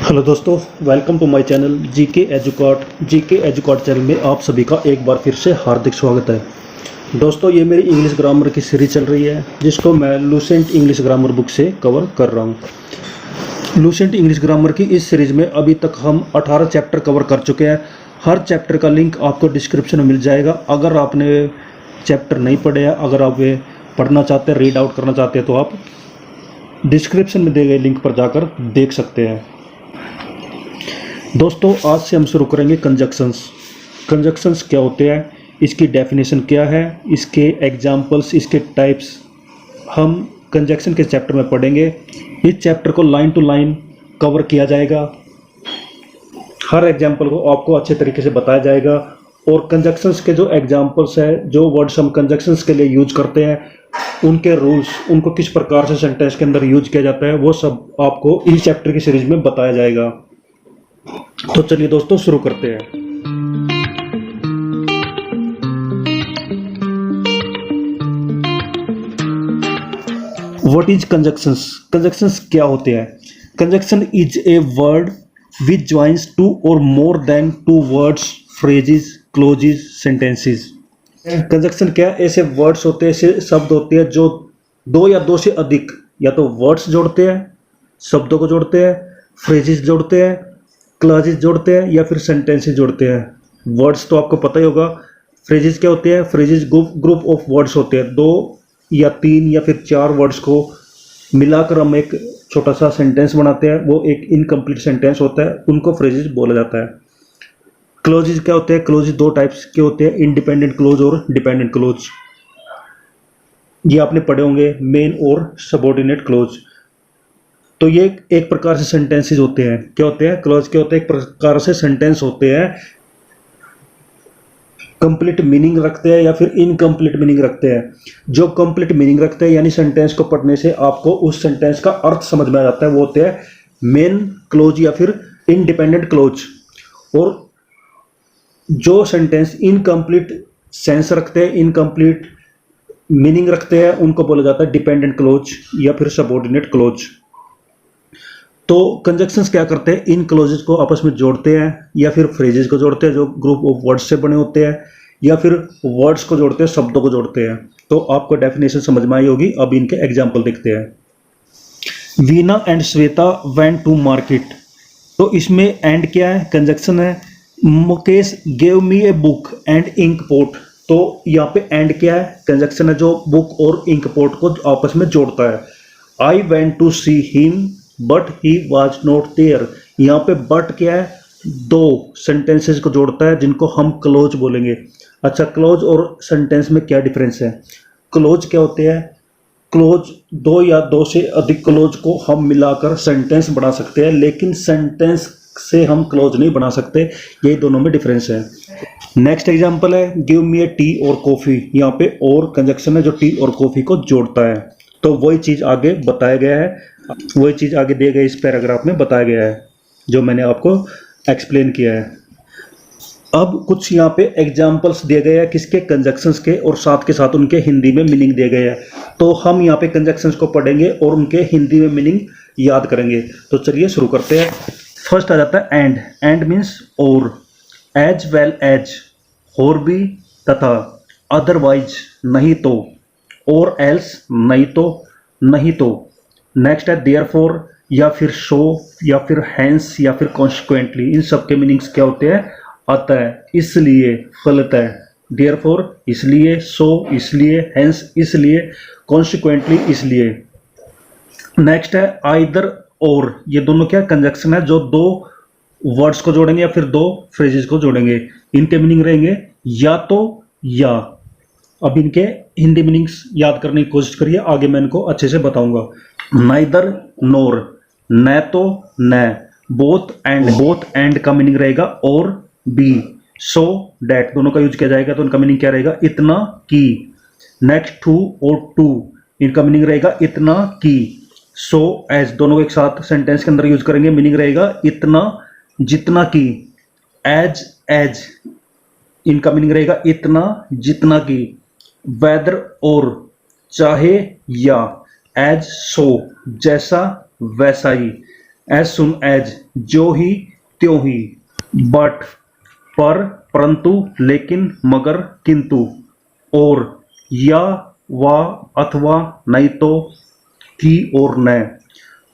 Hello दोस्तों, welcome to my channel GK एजुकॉट channel में आप सभी का एक बार फिर से हार्दिक स्वागत है। दोस्तों, ये मेरी इंग्लिश ग्रामर की सीरीज चल रही है जिसको मैं लूसेंट इंग्लिश ग्रामर बुक से कवर कर रहा हूँ। लूसेंट इंग्लिश ग्रामर की इस सीरीज में अभी तक हम 18 चैप्टर कवर कर चुके हैं। हर चैप्टर का लिंक आपको डिस्क्रिप्शन में मिल जाएगा। अगर आपने चैप्टर नहीं पढ़े हैं, अगर आप वे पढ़ना चाहते हैं, रीड आउट करना चाहते हैं, तो आप डिस्क्रिप्शन में दिए गए लिंक पर जाकर देख सकते हैं। दोस्तों, आज से हम शुरू करेंगे कंजक्शंस। कंजक्शंस क्या होते हैं, इसकी डेफिनेशन क्या है, इसके एग्जाम्पल्स, इसके टाइप्स हम कंजक्शन के चैप्टर में पढ़ेंगे। इस चैप्टर को लाइन टू लाइन कवर किया जाएगा। हर एग्जाम्पल को आपको अच्छे तरीके से बताया जाएगा और कंजक्शंस के जो एग्जाम्पल्स है, जो वर्ड्स हम कंजक्शंस के लिए यूज करते हैं, उनके रूल्स, उनको किस प्रकार से सेंटेंस के अंदर यूज किया जाता है, वो सब आपको इस चैप्टर की सीरीज में बताया जाएगा। तो चलिए दोस्तों, शुरू करते हैं। What is conjunctions? कंजक्शंस क्या होते हैं? Conjunction is a word which joins two or more than two words, phrases, clauses, sentences. Conjunction क्या? ऐसे वर्ड्स होते हैं, ऐसे शब्द होते हैं जो दो या दो से अधिक या तो वर्ड्स जोड़ते हैं, शब्दों को जोड़ते हैं, फ्रेजेस जोड़ते हैं, क्लॉजेस जोड़ते हैं या फिर सेंटेंसेस जोड़ते हैं। वर्ड्स तो आपको पता ही होगा। फ्रेजेस क्या होते हैं? फ्रेजेस ग्रुप ऑफ वर्ड्स होते हैं। 2 या 3 या फिर 4 वर्ड्स को मिलाकर हम एक छोटा सा सेंटेंस बनाते हैं, वो एक इनकम्प्लीट सेंटेंस होता है, उनको फ्रेजेस बोला जाता है। क्लॉजेस क्या होते हैं? क्लॉजेस 2 टाइप्स के होते हैं, इंडिपेंडेंट क्लोज और डिपेंडेंट क्लोज। ये आपने पढ़े होंगे, मेन और सबऑर्डिनेट क्लोज। तो ये एक प्रकार से सेंटेंसेस होते हैं। क्या होते हैं? क्लॉज क्या होते हैं? एक प्रकार से सेंटेंस होते हैं, कंप्लीट मीनिंग रखते हैं या फिर इनकम्प्लीट मीनिंग रखते हैं। जो कंप्लीट मीनिंग रखते हैं, यानी सेंटेंस को पढ़ने से आपको उस सेंटेंस का अर्थ समझ में आ जाता है, वो होते हैं मेन क्लोज या फिर इंडिपेंडेंट क्लोज। और जो सेंटेंस इनकम्प्लीट सेंस रखते हैं, इनकम्प्लीट मीनिंग रखते हैं, उनको बोला जाता है डिपेंडेंट क्लोज या फिर सबऑर्डिनेट क्लोज। तो कंजक्शंस क्या करते हैं? इन क्लोजेस को आपस में जोड़ते हैं या फिर फ्रेजेस को जोड़ते हैं जो ग्रुप ऑफ वर्ड्स से बने होते हैं, या फिर वर्ड्स को जोड़ते हैं, शब्दों को जोड़ते हैं। तो आपको डेफिनेशन समझ में आई होगी। अब इनके एग्जाम्पल देखते हैं। Veena and Shweta went to market. तो इसमें एंड क्या है? कंजक्शन है। Mukesh gave me a book and ink pot. तो यहाँ पे एंड क्या है? कंजक्शन है जो बुक और इंक पोट को आपस में जोड़ता है। I went to see him but he was not there. यहाँ पे बट क्या है? 2 सेंटेंसेस को जोड़ता है जिनको हम क्लोज बोलेंगे। अच्छा, क्लोज और सेंटेंस में क्या डिफरेंस है? क्लोज क्या होते हैं? क्लोज 2 या 2 से अधिक क्लोज को हम मिलाकर सेंटेंस बना सकते हैं, लेकिन सेंटेंस से हम क्लोज नहीं बना सकते। यही दोनों में डिफरेंस है। नेक्स्ट एग्जांपल है गिव मी ए टी और कॉफ़ी। यहाँ पे और कंजक्शन है जो टी और कॉफ़ी को जोड़ता है। तो वही चीज़ आगे बताया गया है, वही चीज़ आगे दिए गए इस पैराग्राफ में बताया गया है जो मैंने आपको एक्सप्लेन किया है। अब कुछ यहाँ पे एग्जाम्पल्स दिए गए हैं किसके? कंजक्शंस के, और साथ के साथ उनके हिंदी में मीनिंग दिए गए हैं। तो हम यहाँ पे कंजक्शंस को पढ़ेंगे और उनके हिंदी में मीनिंग याद करेंगे। तो चलिए शुरू करते हैं। फर्स्ट आ जाता है एंड। एंड मीन्स और, एज वेल एज, और भी, तथा, अदरवाइज नहीं तो, और एल्स नहीं तो, नहीं तो। नेक्स्ट है देयरफॉर या फिर सो या फिर हैंस या फिर कॉन्सिक्वेंटली। इन सब के मीनिंग्स क्या होते हैं? अतः, इसलिए, फलतः। देयरफॉर इसलिए, सो इसलिए, हैंस इसलिए, कॉन्सिक्वेंटली इसलिए। नेक्स्ट है आइदर और। ये दोनों क्या कंजक्शन है जो 2 वर्ड्स को जोड़ेंगे या फिर 2 फ्रेजेस को जोड़ेंगे। इनके मीनिंग रहेंगे या तो या। अब इनके हिंदी मीनिंग्स याद करने की कोशिश करिए, आगे मैं इनको अच्छे से बताऊंगा। नाइदर नोर, न तो न। बोथ एंड, बोथ एंड का मीनिंग रहेगा और बी। सो डैट दोनों का यूज किया जाएगा, तो इनका मीनिंग क्या रहेगा? इतना की। नेक्स्ट टू और टू, इनका मीनिंग रहेगा इतना की। सो एज दोनों को एक साथ सेंटेंस के अंदर यूज करेंगे, मीनिंग रहेगा इतना जितना की। एज एज, इनका मीनिंग रहेगा इतना जितना की। वेदर और, चाहे या। एज सो, जैसा वैसा ही। एज सुन एज जो ही त्यों ही, बट पर परंतु लेकिन मगर किंतु, और या वा अथवा नहीं तो की और न,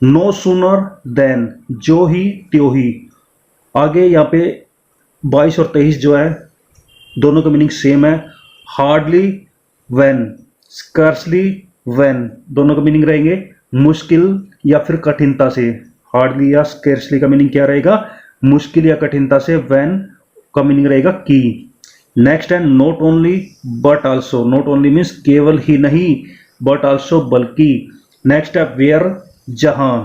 नो सुनर देन जो ही त्यों ही। आगे यहाँ पे 22 और 23 जो है दोनों का मीनिंग सेम है। हार्डली व्हेन, स्कर्सली व्हेन, दोनों का मीनिंग रहेंगे मुश्किल या फिर कठिनता से। हार्डली या स्कर्सली का मीनिंग क्या रहेगा, मुश्किल या कठिनता से। व्हेन का मीनिंग रहेगा की। नेक्स्ट है not only but also. Not only means केवल ही नहीं, बट आल्सो बल्कि। नेक्स्ट है वेयर, जहां,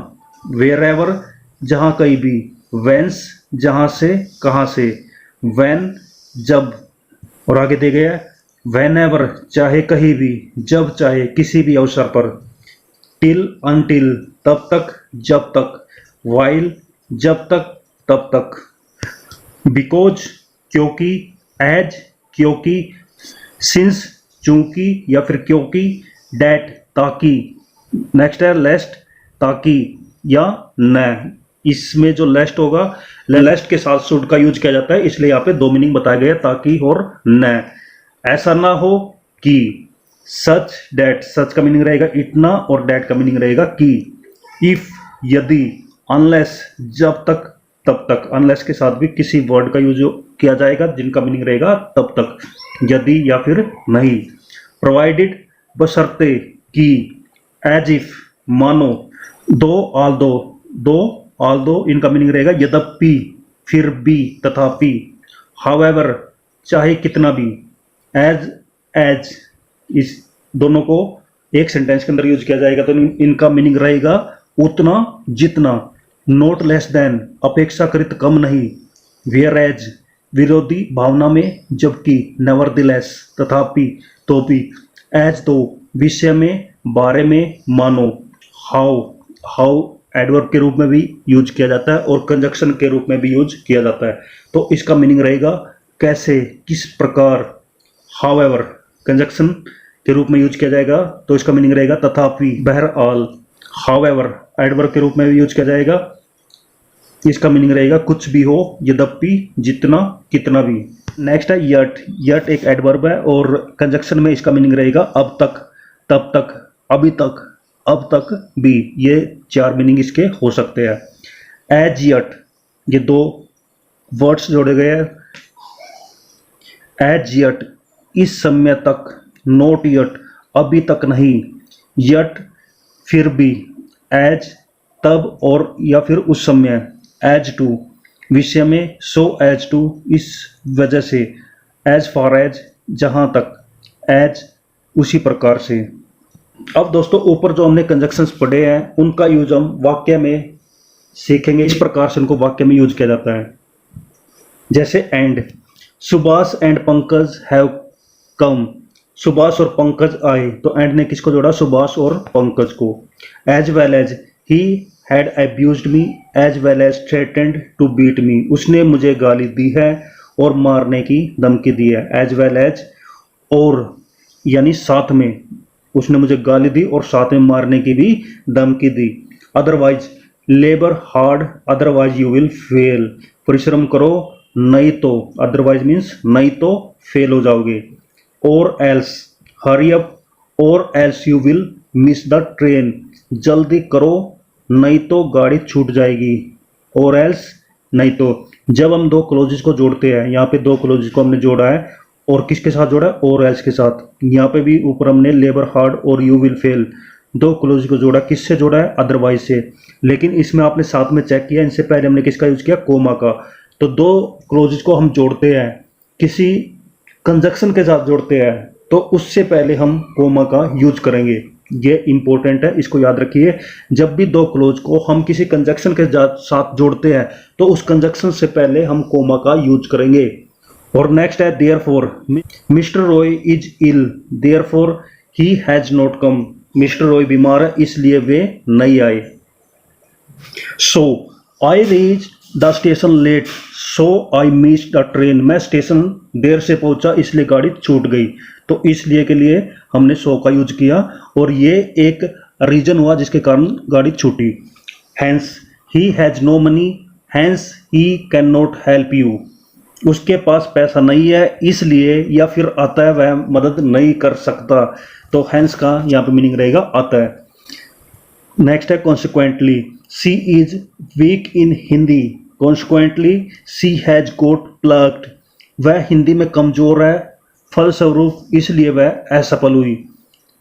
वेयर एवर, जहां कहीं भी। वेंस, जहां से, कहां से। व्हेन, जब, और आगे दे गया वेन एवर, चाहे कहीं भी, जब चाहे, किसी भी अवसर पर। टिल, अनटिल, तब तक, जब तक। वाइल, जब तक, तब तक। बिकॉज, क्योंकि। एज, क्योंकि। सिंस, चूंकि या फिर क्योंकि। डैट, ताकि। नेक्स्ट है लेस्ट, ताकि या न। इसमें जो लेस्ट होगा, लेस्ट के साथ शुड का यूज किया जाता है, इसलिए यहाँ पे दो मीनिंग बताए गए, ताकि और न। ऐसा ना हो कि। सच डैट, सच का मीनिंग रहेगा इतना, और डैट का मीनिंग रहेगा कि। इफ, यदि। अनलेस, जब तक, तब तक। अनलेस के साथ भी किसी वर्ड का यूज किया जाएगा जिनका मीनिंग रहेगा तब तक, यदि या फिर नहीं। प्रोवाइडेड, बशर्ते कि। एज इफ, मानो। दो ऑल दो इनका मीनिंग रहेगा यद्यपि, फिर भी, तथापि। हाउएवर, चाहे कितना भी। एज, इस दोनों को एक सेंटेंस के अंदर यूज किया जाएगा तो इनका मीनिंग रहेगा उतना, जितना। नोट लेस देन, अपेक्षाकृत कम नहीं। वेयर एज, विरोधी भावना में, जबकि। नेवरदलेस, तथापि, तो भी। एज दो, विषय में, बारे में, मानो। हाउ एडवर्ब के रूप में भी यूज किया जाता है और कंजक्शन के रूप में भी यूज किया जाता है, तो इसका मीनिंग रहेगा कैसे, किस प्रकार। हाउएवर कंजक्शन के रूप में यूज किया जाएगा तो इसका मीनिंग रहेगा तथापि, बहरहाल। हाउएवर एडवर्ब के रूप में भी यूज किया जाएगा, इसका मीनिंग रहेगा कुछ भी हो, यद्यपि, जितना, कितना भी। नेक्स्ट है यट। यट एक एडवर्ब है और कंजक्शन में इसका मीनिंग रहेगा अब तक, तब तक, अभी तक, अब तक भी। ये चार मीनिंग इसके हो सकते हैं। एज यट, ये दो वर्ड्स जोड़े गए हैं। एज यट, इस समय तक। नोट यट, अभी तक नहीं। यट, फिर भी। एज, तब और या फिर उस समय। एज टू, विषय में। सो एज टू, इस वजह से। एज फार एज, जहां तक। एज, उसी प्रकार से। अब दोस्तों ऊपर जो हमने कंजक्शंस पढ़े हैं उनका यूज हम वाक्य में सीखेंगे। इस प्रकार से उनको वाक्य में यूज किया जाता है, जैसे and. Subhash and Pankaj have come. Subhash और पंकज आए, तो एंड ने किसको जोड़ा, सुभाष और पंकज को। As well as, he had abused me as well as threatened to beat me. उसने मुझे गाली दी है और मारने की धमकी दी है। एज वेल एज, और यानी साथ में, उसने मुझे गाली दी और साथ में मारने की भी धमकी दी। Otherwise, labour hard otherwise you will fail. परिश्रम करो नहीं तो, अदरवाइज मीन्स नहीं तो फेल हो जाओगे। और एल्स, हरी अप और else you will miss the train. जल्दी करो नहीं तो गाड़ी छूट जाएगी। और एल्स, नहीं तो। जब हम दो क्लोजेस को जोड़ते हैं, यहाँ पे दो क्लोजेस को हमने जोड़ा है और किसके साथ जोड़ा है, और एल्स के साथ। यहाँ पे भी ऊपर हमने लेबर हार्ड और यू विल फेल दो क्लोज को जोड़ा, किससे जोड़ा है, अदरवाइज से। लेकिन इसमें आपने साथ में चेक किया, इनसे पहले हमने किसका यूज किया, कोमा का। तो दो क्लोजेस को हम जोड़ते हैं, किसी कंजक्शन के साथ जोड़ते हैं, तो उससे पहले हम कोमा का यूज करेंगे। ये इंपॉर्टेंट है, इसको याद रखिए। जब भी दो क्लोज को हम किसी कंजक्शन के साथ जोड़ते हैं तो उस कंजक्शन से पहले हम कोमा का यूज करेंगे। और नेक्स्ट है therefore. Mr Roy is ill therefore he has not come. Mr Roy बीमार है इसलिए वे नहीं आए। So I reach the station late so I miss the train. मैं स्टेशन देर से पहुंचा इसलिए गाड़ी छूट गई। तो इसलिए के लिए हमने सो का यूज किया और ये एक रीजन हुआ जिसके कारण गाड़ी छूटी। Hence he has no money hence he can not help you. उसके पास पैसा नहीं है इसलिए, या फिर आता है वह मदद नहीं कर सकता, तो हैंस का यहाँ पे मीनिंग रहेगा आता है। नेक्स्ट है consequently, she is weak in Hindi, consequently she has got plucked, वह हिंदी में कमजोर है, फलस्वरूप इसलिए वह असफल हुई।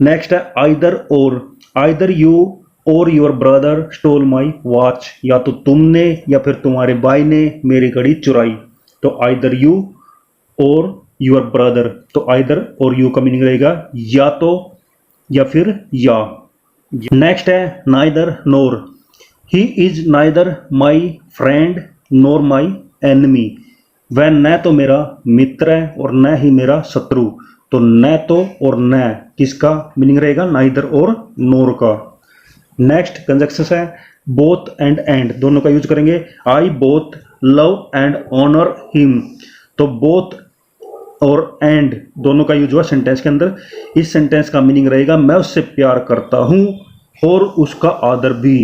नेक्स्ट है आइदर यू और your brother stole my watch, या तो तुमने या फिर तुम्हारे भाई ने मेरी घड़ी चुराई, तो आइदर यू और योर ब्रदर, तो आइदर और यू का मीनिंग रहेगा या तो या फिर या। नेक्स्ट है neither NOR, he is neither my friend NOR my enemy, वह न तो मेरा मित्र है और न ही मेरा शत्रु, तो न तो और न किसका मीनिंग रहेगा, नाइदर और नोर का। नेक्स्ट कंजक्शंस है बोथ एंड दोनों का यूज करेंगे। I both love and honour him, तो बोथ और एंड दोनों का यूज हुआ सेंटेंस के अंदर। इस सेंटेंस का मीनिंग रहेगा मैं उससे प्यार करता हूं और उसका आदर भी।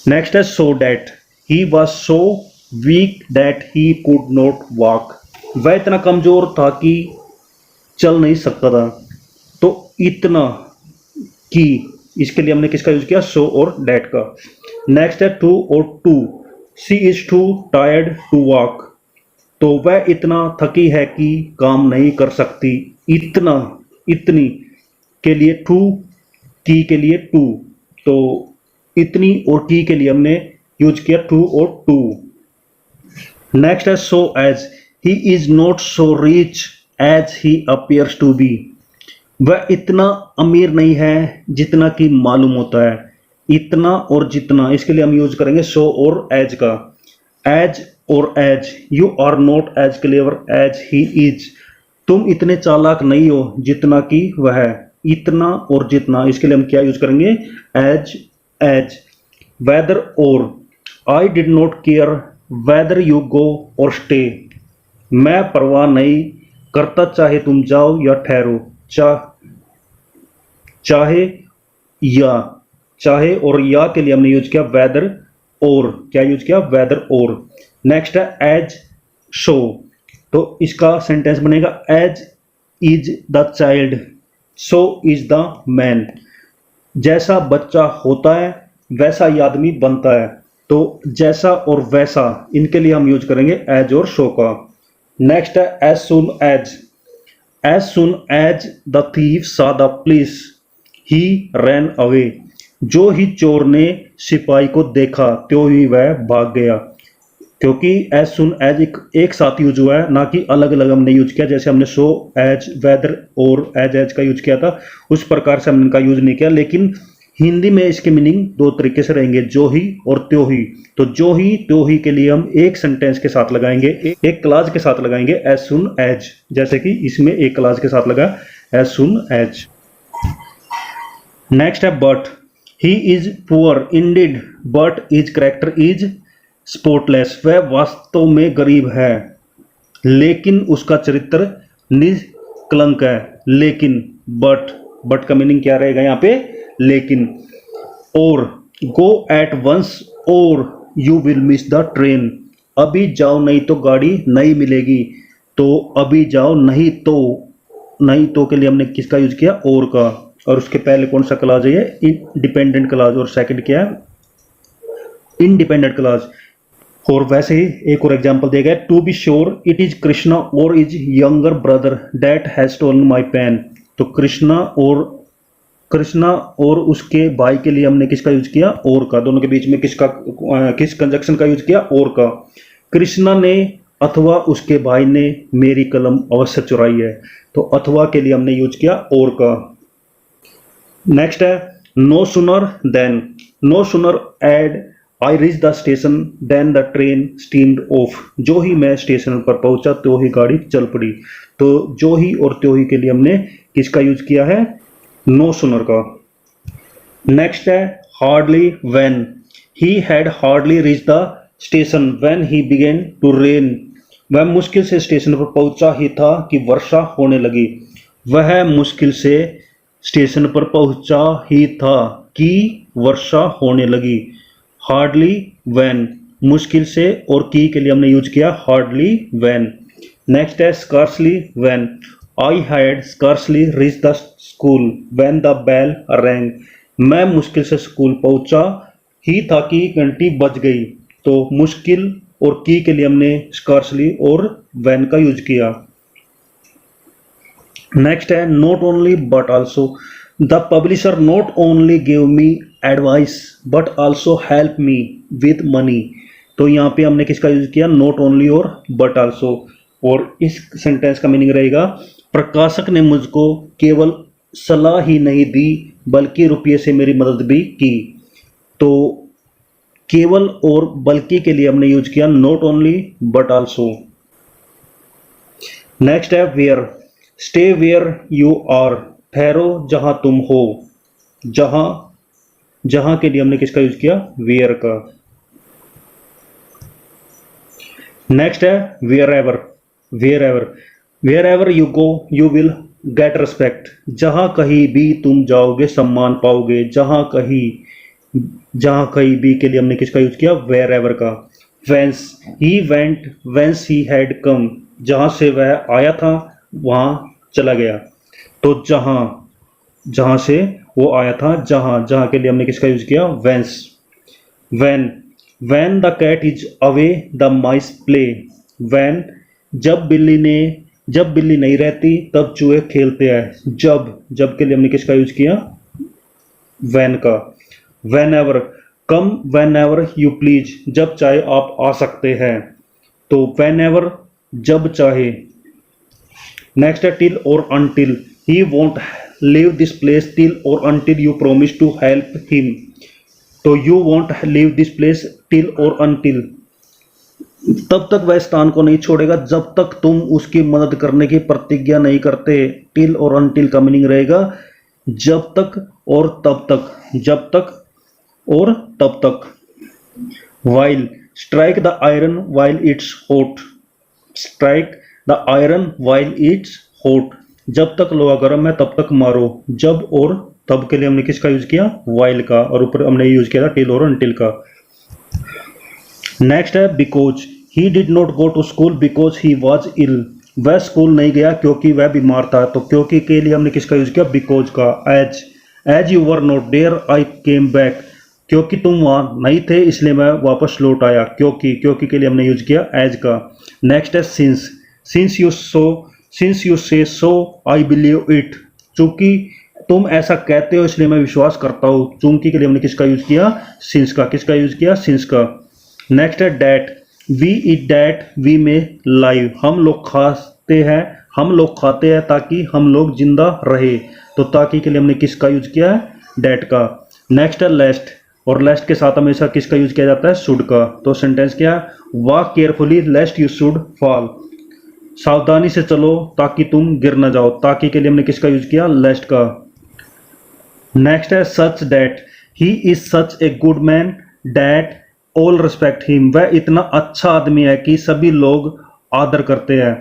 नेक्स्ट है so that, he was so weak that he could not walk, वह इतना कमजोर था कि चल नहीं सकता था, तो इतना कि इसके लिए हमने किसका यूज किया, सो और डैट का। नेक्स्ट है टू और to, she is too tired to walk, तो वह इतना थकी है कि काम नहीं कर सकती, इतना इतनी के लिए टू, की के लिए टू, तो इतनी और की के लिए हमने यूज किया टू और टू। नेक्स्ट है so as, he is not so rich as he appears to be, वह इतना अमीर नहीं है जितना कि मालूम होता है। इतना और जितना इसके लिए हम यूज करेंगे सो और एज का। एज और as, you are not as clever as he is, तुम इतने चालाक नहीं हो जितना कि वह है। इतना और जितना इसके लिए हम क्या यूज करेंगे, as as. Whether or, I did not care whether you go or stay, मैं परवाह नहीं करता चाहे तुम जाओ या ठहरो, चाहे और या के लिए हमने यूज किया वेदर और, क्या यूज किया, वेदर और। नेक्स्ट है एज शो, तो इसका सेंटेंस बनेगा as is the child so is the man, जैसा बच्चा होता है वैसा ही आदमी बनता है, तो जैसा और वैसा इनके लिए हम यूज करेंगे एज और शो का। नेक्स्ट है as soon as the thief saw the police he ran away, जो ही चोर ने सिपाही को देखा त्यों ही वह भाग गया, क्योंकि एज सुन एज एक साथ यूज हुआ है, ना कि अलग अलग हमने यूज किया। जैसे हमने सो एज वेदर और एज का यूज किया था उस प्रकार से हमने इनका यूज नहीं किया, लेकिन हिंदी में इसके मीनिंग दो तरीके से रहेंगे, जो ही और त्यों ही। तो जो ही त्यों ही के लिए हम एक सेंटेंस के साथ लगाएंगे, एक क्लाज के साथ लगाएंगे एज सुन एज, जैसे कि इसमें एक क्लाज के साथ लगा एज सुन एज। नेक्स्ट है but, he is poor Indeed but his character is spotless, वह वास्तव में गरीब है लेकिन उसका चरित्र निष्कलंक है। लेकिन बट का मीनिंग क्या रहेगा यहाँ पे, लेकिन। और गो एट वंस और you will miss the train, अभी जाओ नहीं तो गाड़ी नहीं मिलेगी, तो अभी जाओ नहीं तो के लिए हमने किसका यूज किया, और का। और उसके पहले कौन सा क्लाज है, ये डिपेंडेंट क्लाज, और सेकंड क्या है, इंडिपेंडेंट क्लाज। और वैसे ही एक और एग्जांपल दिया गया, to be sure it is Krishna or is younger brother that has stolen my pen, तो कृष्णा और उसके भाई के लिए हमने किसका यूज किया, और का। दोनों के बीच में किस कंजक्शन का यूज किया, और का। कृष्णा ने अथवा उसके भाई ने मेरी कलम अवश्य चुराई है, तो अथवा के लिए हमने यूज किया और का। नेक्स्ट है no sooner had I reach the station then the train steamed off, जो ही मैं स्टेशन पर पहुंचा तो ही गाड़ी चल पड़ी, तो जो ही और त्यो ही के लिए हमने किसका यूज किया है, नो सुनर का। नेक्स्ट है hardly when, he had hardly reach the station when he began to rain, वह मुश्किल से स्टेशन पर पहुंचा ही था कि वर्षा होने लगी, वह मुश्किल से स्टेशन पर पहुंचा ही था कि वर्षा होने लगी। हार्डली व्हेन, मुश्किल से, और की के लिए हमने यूज किया हार्डली व्हेन। नेक्स्ट है scarcely when, I had scarcely reach the school when the bell rang, मैं मुश्किल से स्कूल पहुंचा ही था कि घंटी बज गई। तो मुश्किल और की के लिए हमने स्कार्सली और व्हेन का यूज किया। नेक्स्ट है not only but also, the publisher not only give me advice but also help me with money. तो यहाँ पे हमने किसका यूज किया, नॉट ओनली और बट आल्सो। और इस सेंटेंस का मीनिंग रहेगा प्रकाशक ने मुझको केवल सलाह ही नहीं दी बल्कि रुपये से मेरी मदद भी की। तो केवल और बल्कि के लिए हमने यूज किया not only but also. Next है where, stay where you are, ठहरो जहां तुम हो। जहां, जहां के लिए हमने किसका यूज किया, वेयर का। नेक्स्ट है wherever, wherever, wherever you go you will get respect, जहां कहीं भी तुम जाओगे सम्मान पाओगे। जहां कहीं भी के लिए हमने किसका यूज किया, वेयर एवर का। Whence he went whence he had come, जहां से वह आया था वहां चला गया। तो जहां से वो आया था, जहां के लिए हमने किसका यूज किया, whence. When the cat is away the mice play, when जब बिल्ली नहीं रहती तब चूहे खेलते हैं। जब के लिए हमने किसका यूज किया, वैन का। When ever, come when ever you please, जब चाहे आप आ सकते हैं। तो वेन एवर जब चाहे। नेक्स्ट है till or until, he won't leave this place till or until you promise to help him. तो you won't leave this place till or until, तब तक वह स्थान को नहीं छोड़ेगा जब तक तुम उसकी मदद करने की प्रतिज्ञा नहीं करते। टिल और अनटिल का मीनिंग रहेगा जब तक और तब तक, जब तक और तब तक। While, strike the iron while it's hot, strike the iron while it's hot, जब तक लोहा गर्म है तब तक मारो। जब और तब के लिए हमने किसका यूज किया, वाइल का, और ऊपर हमने यूज किया था टिल और अनटिल का। नेक्स्ट है because, he did not go to school because he was ill, वह स्कूल नहीं गया क्योंकि वह बीमार था। तो क्योंकि के लिए हमने किसका यूज किया, बिकॉज का। As you were not there I came back, क्योंकि तुम वहां नहीं थे इसलिए मैं वापस लौट आया। क्योंकि के लिए हमने यूज किया एज का। नेक्स्ट है सिंस यू से सो आई बिलीव इट, चूंकि तुम ऐसा कहते हो इसलिए मैं विश्वास करता हूं। चूंकि के लिए हमने किसका यूज किया, सिंस का। किसका यूज किया, सिंस का। नेक्स्ट है that, we eat that we may live, हम लोग खाते हैं ताकि हम लोग जिंदा रहे। तो ताकि के लिए हमने किसका यूज किया है, डैट का। नेक्स्ट है लेस्ट, और लेस्ट के साथ हमेशा किसका यूज किया जाता है, शुड का। तो सेंटेंस क्या है, walk carefully लेस्ट you should fall, सावधानी से चलो ताकि तुम गिर न जाओ। ताकि के लिए हमने किसका यूज किया, लेस्ट का। नेक्स्ट है such that, he is such a good man that all respect him, वह इतना अच्छा आदमी है कि सभी लोग आदर करते हैं।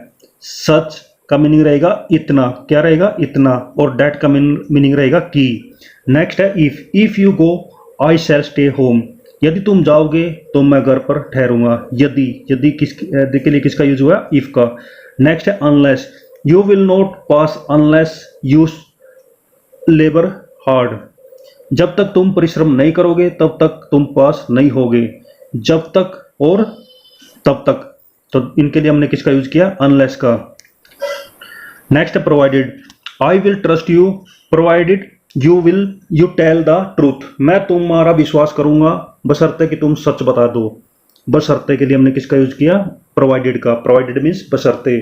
सच का मीनिंग रहेगा इतना, क्या रहेगा, इतना, और डैट का मीनिंग रहेगा की। नेक्स्ट है if you go I shell stay home, यदि तुम जाओगे तो मैं घर पर ठहरूंगा। यदि के लिए किसका यूज हुआ, इफ का। नेक्स्ट है unless, you will not pass unless you labour hard, जब तक तुम परिश्रम नहीं करोगे तब तक तुम पास नहीं होगे। जब तक और तब तक, तो इनके लिए हमने किसका यूज किया, अनलेस का। नेक्स्ट है provided, I will trust you provided you tell the truth, मैं तुम्हारा विश्वास करूंगा बशर्ते कि तुम सच बता दो। बशर्ते के लिए हमने किसका यूज किया, प्रोवाइडेड का। प्रोवाइडेड मीन्स बशर्ते।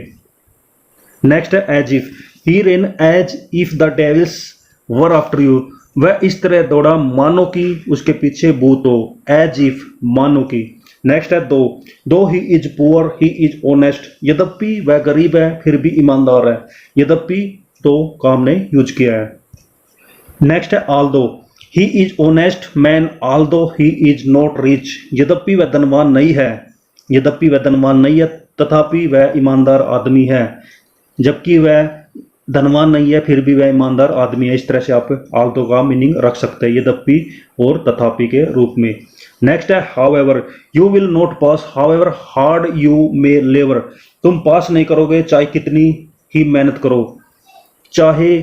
नेक्स्ट है as if, he ran as if the devils were after you, वह इस तरह दौड़ा मानो कि उसके पीछे भूत हो। एज इफ, मानो की। नेक्स्ट है दो he is poor he is honest, यद्यपि वह गरीब है फिर भी ईमानदार है। यद्यपि तो काम ने यूज किया है। नेक्स्ट है although, he is honest man although he is not rich, यद्यपि वह धनवान नहीं है तथापि वह ईमानदार आदमी है। जबकि वह धनवान नहीं है फिर भी वह ईमानदार आदमी है। इस तरह से आप आल्दो का मीनिंग रख सकते हैं, यद्यपि और तथापि के रूप में। नेक्स्ट है however, you will not pass however hard you may labour, तुम पास नहीं करोगे चाहे कितनी ही मेहनत करो, चाहे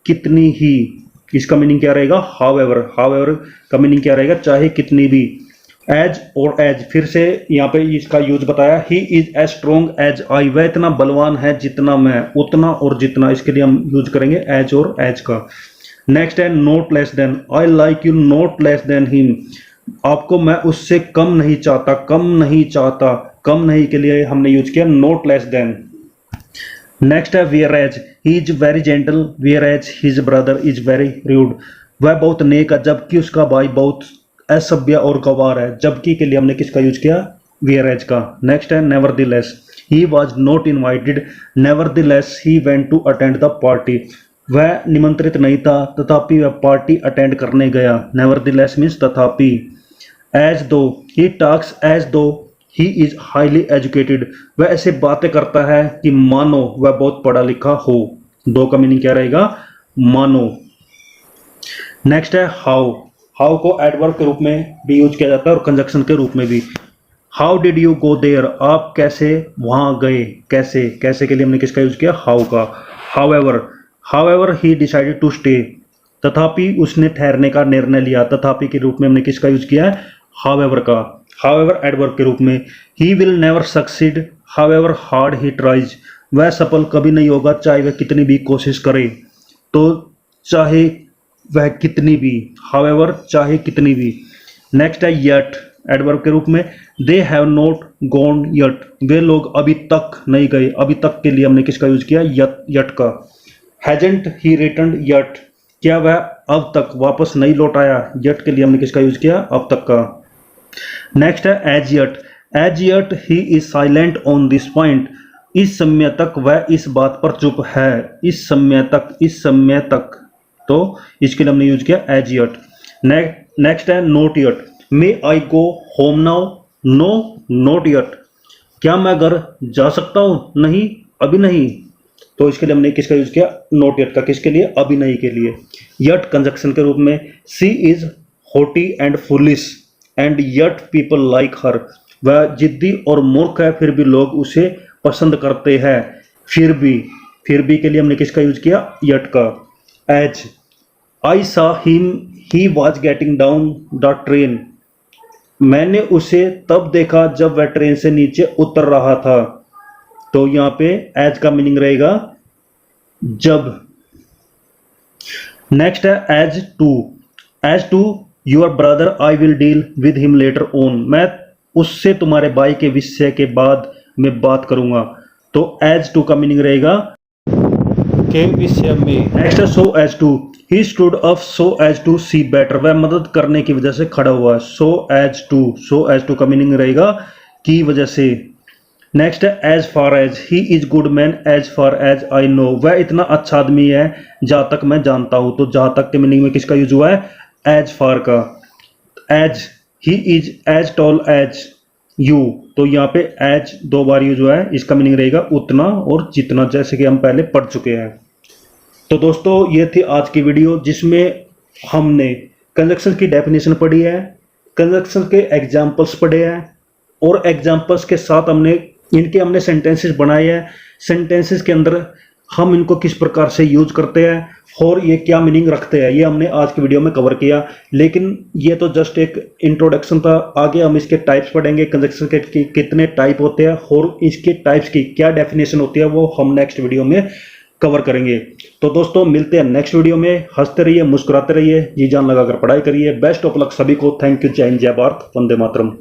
कितनी ही। इसका मीनिंग क्या रहेगा? हाउएवर, हाउएवर का मीनिंग क्या रहेगा? चाहे कितनी भी। एज और एज, फिर से यहाँ पे इसका यूज बताया, he is as strong as I, वह इतना बलवान है जितना मैं, उतना और जितना, इसके लिए हम यूज करेंगे एज और एज का। नेक्स्ट है note less then, I like you note less than him, आपको मैं उससे कम नहीं चाहता, कम नहीं चाहता, कम नहीं के लिए हमने यूज किया नोट लेस देन। नेक्स्ट है whereas, he is very gentle whereas his brother is very rude, वह बहुत नेक है जबकि उसका भाई बहुत असभ्य और गवार है। जबकि के लिए हमने किसका यूज किया? वेयर एज का। नेक्स्ट है nevertheless, he was not invited nevertheless he went to attend the party, वह निमंत्रित नहीं था तथापि वह पार्टी अटेंड करने गया। नेवरदलेस मीन्स तथापि। एज दो, ही टॉक्स एज दो ही इज हाईली एजुकेटेड, वह ऐसे बातें करता है कि मानो वह बहुत पढ़ा लिखा हो। दो का मीनिंग क्या रहेगा? मानो। नेक्स्ट है हाउ, हाउ को एडवर्ब के रूप में भी यूज किया जाता है और कंजक्शन के रूप में भी। How did you go there, आप कैसे वहां गए, कैसे, कैसे के लिए हमने किसका यूज किया? हाउ का। However, however he decided to stay, तथापि उसने ठहरने का निर्णय लिया, तथापि के रूप में हमने किसका यूज किया है? हाउएवर का। हाउएवर एडवर्ब के रूप में। He will never succeed however hard he tries, वह सफल कभी नहीं होगा चाहे वह कितनी भी कोशिश करे। तो चाहे वह कितनी भी, हाउएवर चाहे कितनी भी। नेक्स्ट है यट, एडवर्ब के रूप में। They have not gone yet, वे लोग अभी तक नहीं गए, अभी तक के लिए हमने किसका यूज किया? यट का। हैजेंट ही रिटर्न यट, क्या वह अब तक वापस नहीं लौट आया? यट के लिए हमने किसका यूज किया? अब तक का। नेक्स्ट है as yet, as yet he is silent on this point, इस समय तक वह इस बात पर चुप है, इस समय तक, इस समय तक, तो इसके लिए हमने यूज किया एज यट। नेक्स्ट है not yet, may I go home now, no not yet, क्या मैं घर जा सकता हूं? नहीं, अभी नहीं, तो इसके लिए हमने किसका यूज किया? नोट यट का। किसके लिए? अभी नहीं के लिए। यट कंजक्शन के रूप में। She is haughty and foolish and yet people like her, वह जिद्दी और मूर्ख है फिर भी लोग उसे पसंद करते हैं। फिर भी, फिर भी के लिए हमने किसका यूज किया? यट का। As, I saw him he was getting down the train, मैंने उसे तब देखा जब वह ट्रेन से नीचे उतर रहा था, तो यहां पे एज का मीनिंग रहेगा जब। नेक्स्ट है as to your brother I will deal with him later on, मैं उससे तुम्हारे भाई के विषय के बाद में बात करूंगा, तो एज टू का मीनिंग रहेगा के विषय में। नेक्स्ट है so as to, he stood up so as to see better, वह मदद करने की वजह से खड़ा हुआ। सो एज टू का मीनिंग रहेगा की वजह से। नेक्स्ट है as far as, he is good man as far as I know, वह इतना अच्छा आदमी है जहां तक मैं जानता हूं, तो जहां तक के मीनिंग में किसका यूज हुआ है? एज फार का। As, he is as tall as you, तो यहाँ पे एज दो बार यूज हुआ है, इसका मीनिंग रहेगा उतना और जितना, जैसे कि हम पहले पढ़ चुके हैं। तो दोस्तों ये थी आज की वीडियो जिसमें हमने कंजक्शन की डेफिनेशन पढ़ी है, कंजक्शन के एग्जाम्पल्स पढ़े हैं और एग्जाम्पल्स के साथ हमने सेंटेंसेस बनाए हैं। सेंटेंसेस के अंदर हम इनको किस प्रकार से यूज करते हैं और ये क्या मीनिंग रखते हैं, ये हमने आज की वीडियो में कवर किया। लेकिन ये तो जस्ट एक इंट्रोडक्शन था, आगे हम इसके टाइप्स पढ़ेंगे, कंजक्शन के कितने टाइप होते हैं और इसके टाइप्स की क्या डेफिनेशन होती है वो हम नेक्स्ट वीडियो में कवर करेंगे। तो दोस्तों मिलते हैं नेक्स्ट वीडियो में। हंसते रहिए, मुस्कुराते रहिए, जी जान लगाकर पढ़ाई करिए। बेस्ट ऑफ लक सभी को। Thank you. जय हिंद, जय भारत, वंदे मातरम।